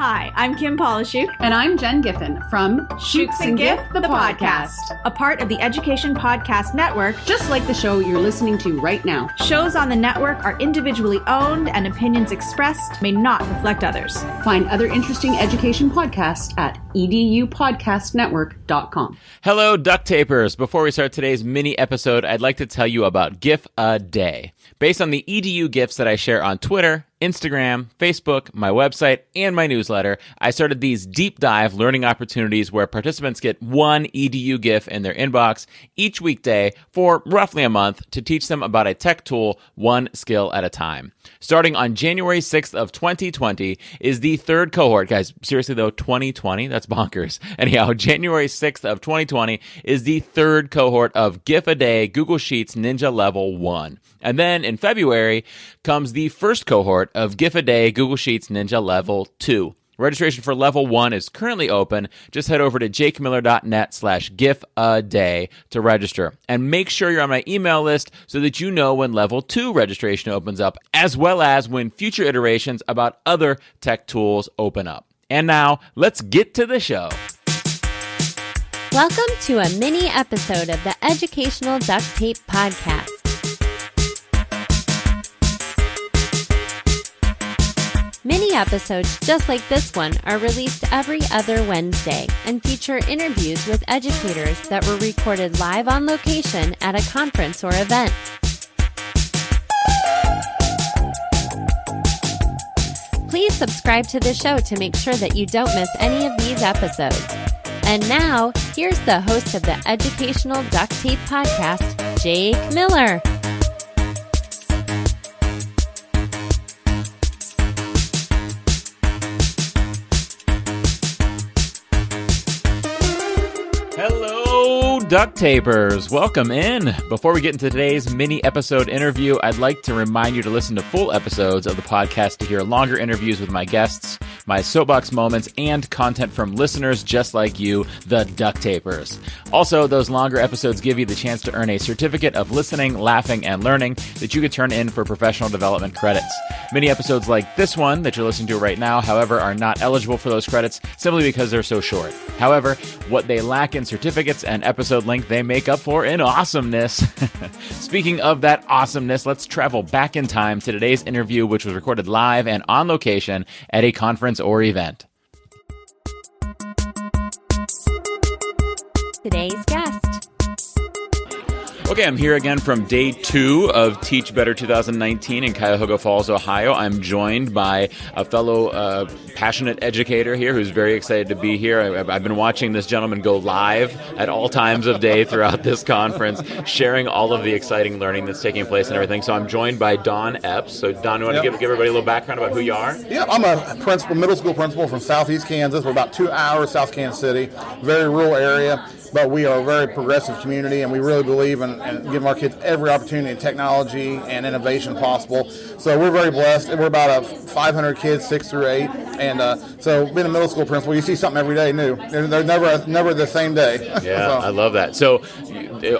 Hi, I'm Kim Polishuk. And I'm Jen Giffen from Shooks and Giff, the podcast. A part of the Education Podcast Network. Just like the show you're listening to right now. Shows on the network are individually owned and opinions expressed may not reflect others. Find other interesting education podcasts at edupodcastnetwork.com. Hello, Duct Tapers. Before we start today's mini episode, I'd like to tell you about GIF a Day. Based on the EDU GIFs that I share on Twitter, Instagram, Facebook, my website, and my newsletter, I started these deep dive learning opportunities where participants get one EDU GIF in their inbox each weekday for roughly a month to teach them about a tech tool, one skill at a time. Starting on January 6th of 2020 is the third cohort. Guys, seriously though, 2020? That's bonkers. Anyhow, January 6th of 2020 is the third cohort of GIF a Day Google Sheets Ninja Level 1. And then in February comes the first cohort of GIF a Day Google Sheets Ninja Level 2. Registration for Level 1 is currently open. Just head over to jakemiller.net/GIF-a-day to register. And make sure you're on my email list so that you know when Level 2 registration opens up, as well as when future iterations about other tech tools open up. And now, let's get to the show. Welcome to a mini episode of the Educational Duct Tape Podcast. Mini episodes just like this one are released every other Wednesday and feature interviews with educators that were recorded live on location at a conference or event. Please subscribe to the show to make sure that you don't miss any of these episodes. And now, here's the host of the Educational Duct Tape Podcast, Jake Miller. Duct Tapers, welcome in. Before we get into today's mini episode interview, I'd like to remind you to listen to full episodes of the podcast to hear longer interviews with my guests, my soapbox moments, and content from listeners just like you, the Duct Tapers. Also, those longer episodes give you the chance to earn a certificate of listening, laughing, and learning that you could turn in for professional development credits. Mini episodes like this one that you're listening to right now, however, are not eligible for those credits simply because they're so short. However, what they lack in certificates and episode length, they make up for in awesomeness. Speaking of that awesomeness, let's travel back in time to today's interview, which was recorded live and on location at a conference or event. Today's guest. Okay, I'm here again from day 2 of Teach Better 2019 in Cuyahoga Falls, Ohio. I'm joined by a fellow passionate educator here who's very excited to be here. I've been watching this gentleman go live at all times of day throughout this conference, sharing all of the exciting learning that's taking place and everything. So I'm joined by Don Epps. So Don, you want to give everybody a little background about who you are? Yeah, I'm a middle school principal from southeast Kansas. We're about 2 hours south Kansas City, very rural area. But we are a very progressive community, and we really believe in giving our kids every opportunity in technology and innovation possible. So we're very blessed. We're about 500 kids, 6 through 8. And so being a middle school principal, you see something every day new. They're never the same day. Yeah, so. I love that. So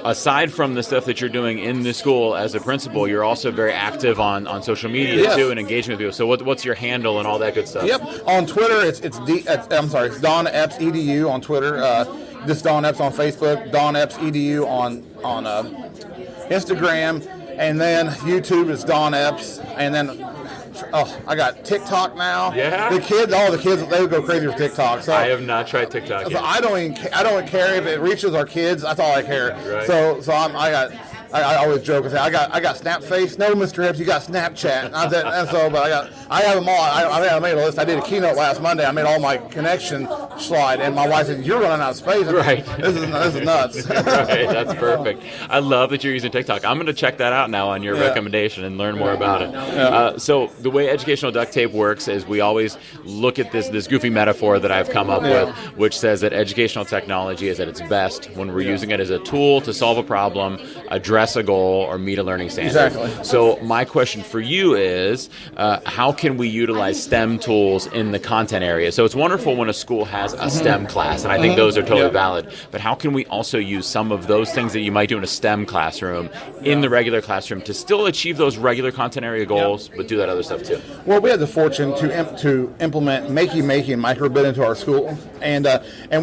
aside from the stuff that you're doing in the school as a principal, you're also very active on social media, too, and engaging with people. So what's your handle and all that good stuff? Yep. On Twitter, it's Don Epps EDU on Twitter. This Don Epps on Facebook, Don Epps EDU on Instagram, and then YouTube is Don Epps, and then I got TikTok now. Yeah. All the kids, they would go crazy with TikTok. So I have not tried TikTok yet. So I don't care if it reaches our kids. That's all I care. Right. So I always joke and say I got Snap Face. No, Mr. Epps, you got Snapchat. But I have them all. I made a list. I did a keynote last Monday. I made all my connection slide, and my wife said, "You're running out of space." Right. This is nuts. Right. That's perfect. I love that you're using TikTok. I'm going to check that out now on your recommendation and learn more about it. Yeah. So the way educational duct tape works is we always look at this goofy metaphor that I've come up with, which says that educational technology is at its best when we're using it as a tool to solve a problem, address a goal, or meet a learning standard. Exactly. So my question for you is, how can we utilize STEM tools in the content area? So it's wonderful when a school has as a STEM class, and I think those are totally valid. But how can we also use some of those things that you might do in a STEM classroom in the regular classroom to still achieve those regular content area goals, but do that other stuff too? Well, we had the fortune to implement Makey and microbit into our school, and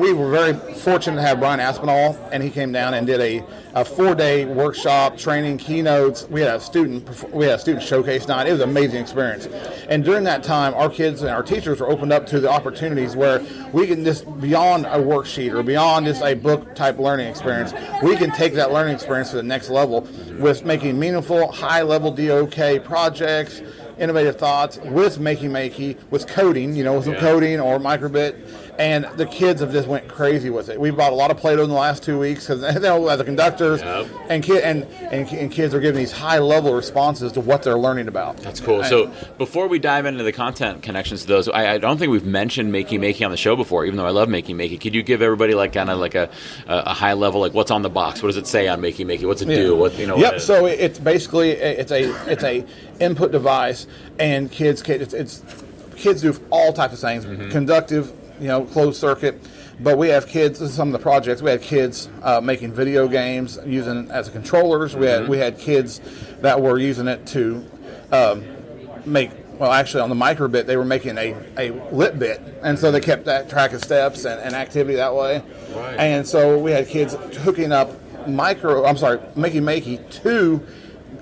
we were very fortunate to have Brian Aspinall, and he came down and did a 4-day workshop, training, keynotes. We had a student showcase night. It was an amazing experience. And during that time, our kids and our teachers were opened up to the opportunities where we can just, beyond a worksheet or beyond just a book type learning experience, we can take that learning experience to the next level with making meaningful, high level DOK projects, innovative thoughts with Makey, with coding, with some coding or microbit. And the kids have just went crazy with it. We bought a lot of Play-Doh in the last 2 weeks because the conductors and kids are giving these high-level responses to what they're learning about. That's cool. So before we dive into the content connections to those, I don't think we've mentioned Makey on the show before, even though I love Makey. Could you give everybody a high level, like what's on the box? What does it say on Makey? What's it do? So it's basically it's a input device, and kids do all types of things, conductive, closed circuit. But we have kids, this is some of the projects, we had kids making video games using it as controllers. We had kids that were using it to actually on the microbit, they were making a lit bit. And so they kept that track of steps and activity that way. Right. And so we had kids hooking up Makey to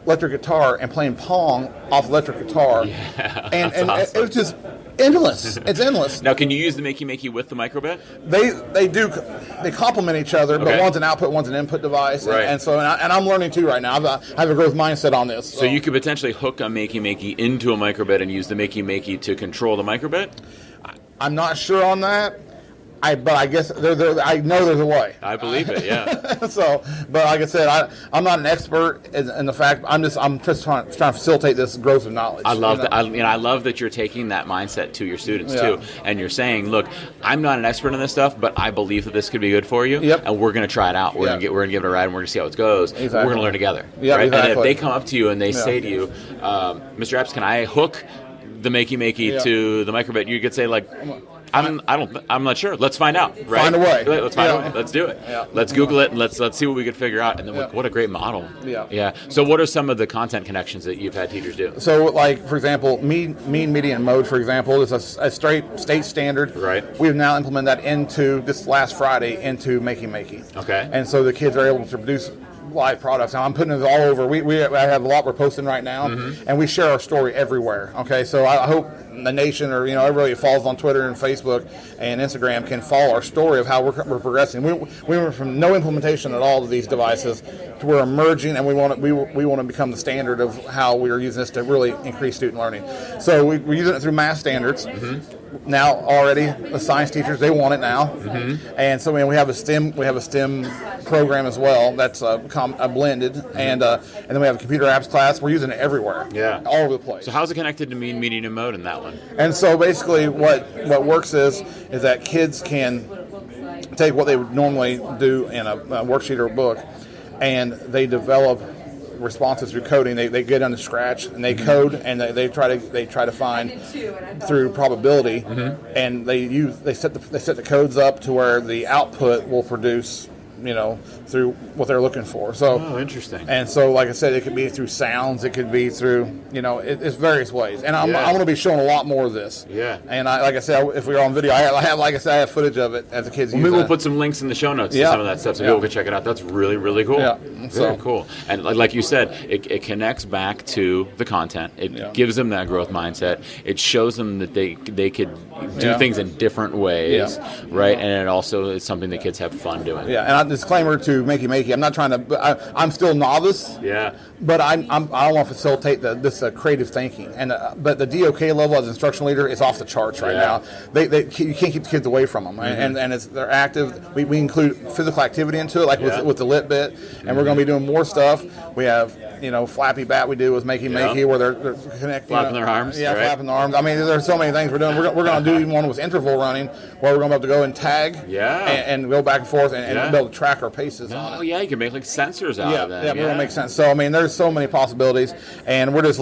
electric guitar and playing Pong off electric guitar. Yeah, and awesome. It was just endless. It's endless. Now, can you use the Makey with the microbit? They complement each other, but one's an output, one's an input device. Right. And I'm learning too right now. I have a growth mindset on this. So you could potentially hook a Makey into a microbit and use the Makey to control the microbit? I'm not sure on that. But I guess I know there's a way. I believe it, yeah. But like I said, I'm not an expert in the fact. I'm just trying to facilitate this growth of knowledge. I love that. I love that you're taking that mindset to your students too, and you're saying, "Look, I'm not an expert in this stuff, but I believe that this could be good for you, and we're going to try it out. We're going to give it a ride, and we're going to see how it goes. Exactly. We're going to learn together, right? Exactly. And if they come up to you and they say to you, Mr. Epps, can I hook the Makey to the microbit? You could say like, I'm not sure. Let's find out. Right? Find a way. Let's find a way. Let's do it. Yeah. Let's Google it and let's see what we can figure out. And then what a great model. Yeah. So what are some of the content connections that you've had teachers do? So like for example, mean, median, mode for example is a straight state standard. Right. We have now implemented that into this last Friday into Makey. Okay. And so the kids are able to produce live products. Now I'm putting it all over. I have a lot we're posting right now, and we share our story everywhere. Okay, so I hope the nation or everybody that follows on Twitter and Facebook and Instagram can follow our story of how we're progressing. We went from no implementation at all to these devices to we're emerging, and we want to become the standard of how we are using this to really increase student learning. So we're using it through math standards. Now already the science teachers, they want it now, and so we have a STEM program as well that's a blended, and then we have a computer apps class. We're using it everywhere, all over the place. So how's it connected to mean, median, and mode in that one? And so basically what works is that kids can take what they would normally do in a worksheet or a book, and they develop responses through coding. They get on the scratch and they code, and they try to find through probability, and they set the codes up to where the output will produce through what they're looking for. So interesting. And so, like I said, it could be through sounds. It could be through it's various ways. And I'm going to be showing a lot more of this. Yeah. And like I said, if we're on video, I have footage of it as the kids use maybe we'll that. put some links in the show notes to some of that stuff so people can check it out. That's really, really cool. Yeah. Very cool. And like you said, it connects back to the content. It gives them that growth mindset. It shows them that they could do things in different ways, right? And it also is something that kids have fun doing. Yeah. And disclaimer to Makey, I'm not trying to. I'm still novice. Yeah. But I want to facilitate this creative thinking, and but the DOK level as instructional leader is off the charts right now. You can't keep the kids away from them, and they're active. We include physical activity into it, like with the lit bit, and we're going to be doing more stuff. We have flappy bat we do with Makey where they're connecting. Flapping their arms. Yeah, right? flapping their arms. I mean, there's so many things we're doing. We're going to do even one with interval running where we're going to have to go and tag and go back and forth and be able to track our paces on it. Oh, yeah, you can make like sensors out of that. Yeah, that makes sense. So, I mean, there's so many possibilities, and we're just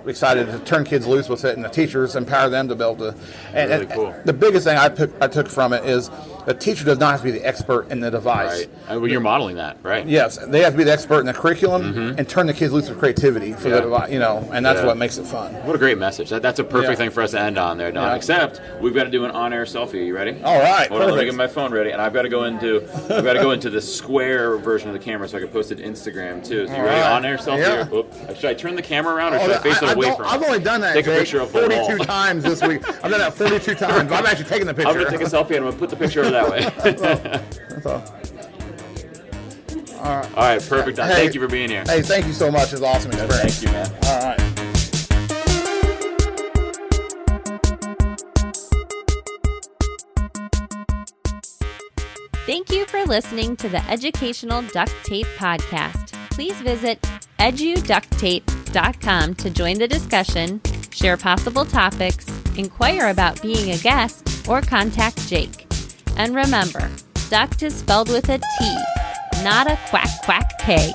excited to turn kids loose with it, and the teachers empower them to be able to. And, really cool. The biggest thing I took from it is the teacher does not have to be the expert in the device. Right. Well, you're modeling that, right? Yes, they have to be the expert in the curriculum and turn the kids loose with creativity for the device, and that's what makes it fun. What a great message. That's a perfect thing for us to end on there, Don. Except we've got to do an on-air selfie. You ready? All right. Hold on, let me get my phone ready, and I've got to go into the square version of the camera so I can post it to Instagram too. So you ready? On-air selfie. Yeah. Or, should I turn the camera around or should I face it away from? I've only done that. Take a picture of the 42 wall. times this week. I've done that 42 times. I'm actually taking the picture. I'm going to take a selfie and I'm going to put the picture over that way. That's all. All right, perfect. Don. Thank you for being here. Hey, thank you so much. It's awesome experience. Thank you, man. All right. Thank you for listening to the Educational Duct Tape Podcast. Please visit eduducttape.com to join the discussion, share possible topics, inquire about being a guest, or contact Jake. And remember, duct is spelled with a T, not a quack quack K.